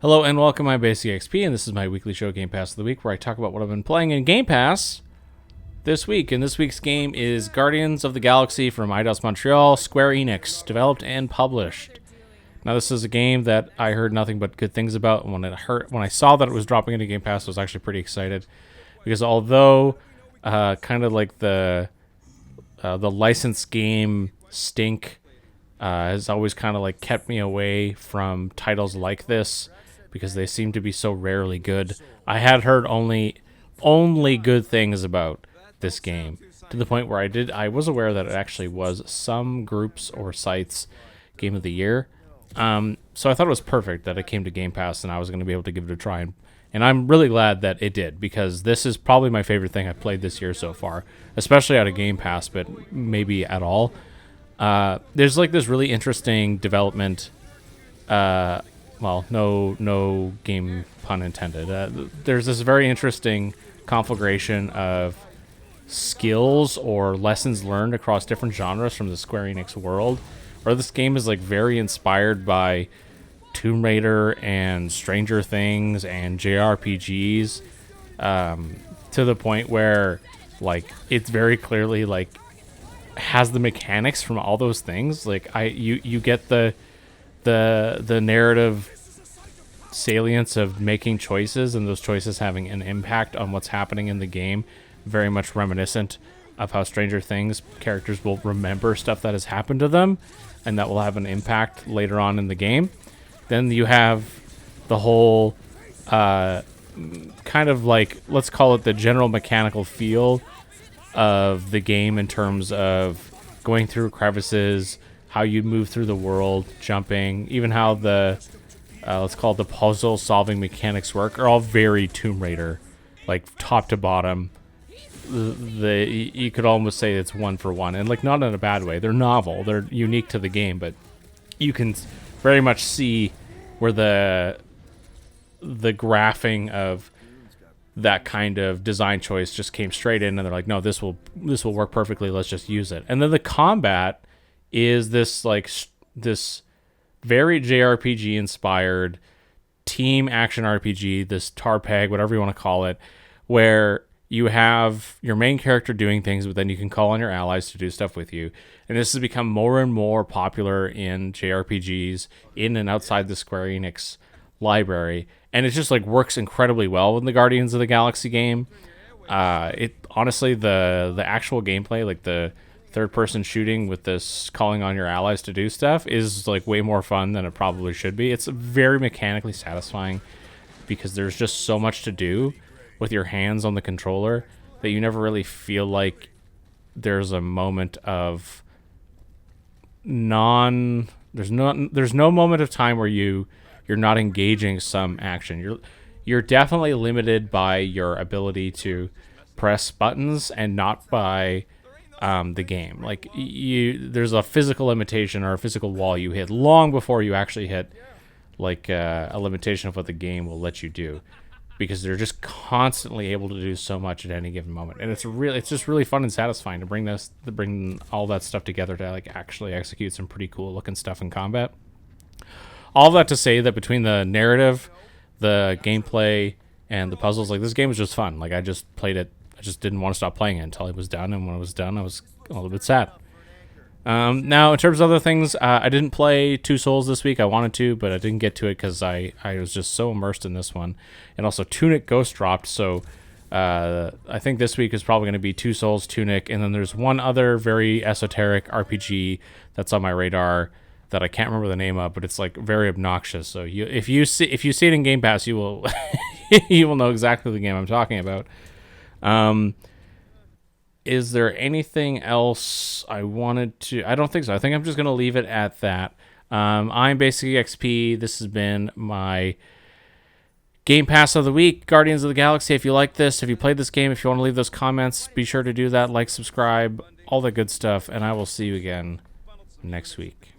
Hello and welcome, I'm Basic XP, and this is my weekly show, Game Pass of the Week, where I talk about what I've been playing in Game Pass this week. And this week's game is Guardians of the Galaxy from Eidos Montreal, Square Enix, developed and published. Now, this is a game that I heard nothing but good things about, and when I saw that it was dropping into Game Pass, I was actually pretty excited, because although kind of like the licensed game stink has always kind of like kept me away from titles like this, because they seem to be so rarely good. I had heard only good things about this game, to the point where I was aware that it actually was some groups or sites Game of the Year. So I thought it was perfect that it came to Game Pass and I was going to be able to give it a try. And I'm really glad that it did, because this is probably my favorite thing I've played this year so far, especially out of Game Pass, but maybe at all. There's like this really interesting development. Well, no game pun intended. There's this very interesting conflagration of skills or lessons learned across different genres from the Square Enix world, where this game is like very inspired by Tomb Raider and Stranger Things and Jrpgs, to the point where like it's very clearly like has the mechanics from all those things. Like you get the narrative salience of making choices, and those choices having an impact on what's happening in the game, very much reminiscent of how Stranger Things characters will remember stuff that has happened to them, and that will have an impact later on in the game. Then you have the whole kind of like, let's call it the general mechanical feel of the game, in terms of going through crevices, how you move through the world, jumping, even how the let's call it the puzzle solving mechanics work, are all very Tomb Raider, like top to bottom. You could almost say it's one for one, and like not in a bad way. They're novel, they're unique to the game, but you can very much see where the graphing of that kind of design choice just came straight in, and they're like, no, this will work perfectly, let's just use it. And then the combat is this very JRPG inspired team action RPG, this Jrpg, whatever you want to call it, where you have your main character doing things, but then you can call on your allies to do stuff with you. And this has become more and more popular in JRPGs in and outside the Square Enix library, and it just like works incredibly well with the Guardians of the Galaxy game. It honestly, the actual gameplay, like the third-person shooting with this calling on your allies to do stuff, is like way more fun than it probably should be. It's very mechanically satisfying, because there's just so much to do with your hands on the controller that you never really feel like there's a moment of there's no moment of time where you're not engaging some action. You're definitely limited by your ability to press buttons, and not by the game. Like there's a physical limitation or a physical wall you hit long before you actually hit like a limitation of what the game will let you do, because they're just constantly able to do so much at any given moment. And it's just really fun and satisfying to bring all that stuff together to like actually execute some pretty cool looking stuff in combat. All that to say that between the narrative, the gameplay, and the puzzles, like this game was just fun. Like I just played it. I just didn't want to stop playing it until it was done, and when it was done, I was a little bit sad. Now, in terms of other things, I didn't play Two Souls this week. I wanted to, but I didn't get to it because I was just so immersed in this one. And also, Tunic Ghost dropped, so I think this week is probably going to be Two Souls, Tunic, and then there's one other very esoteric RPG that's on my radar that I can't remember the name of, but it's like very obnoxious. So if you see it in Game Pass, you will you will know exactly the game I'm talking about. Is there anything else I wanted to? I don't think so. I think I'm just going to leave it at that. I'm Basic XP. This has been my Game Pass of the week, Guardians of the Galaxy. If you like this, if you played this game, if you want to leave those comments, be sure to do that. Like, subscribe, all that good stuff, and I will see you again next week.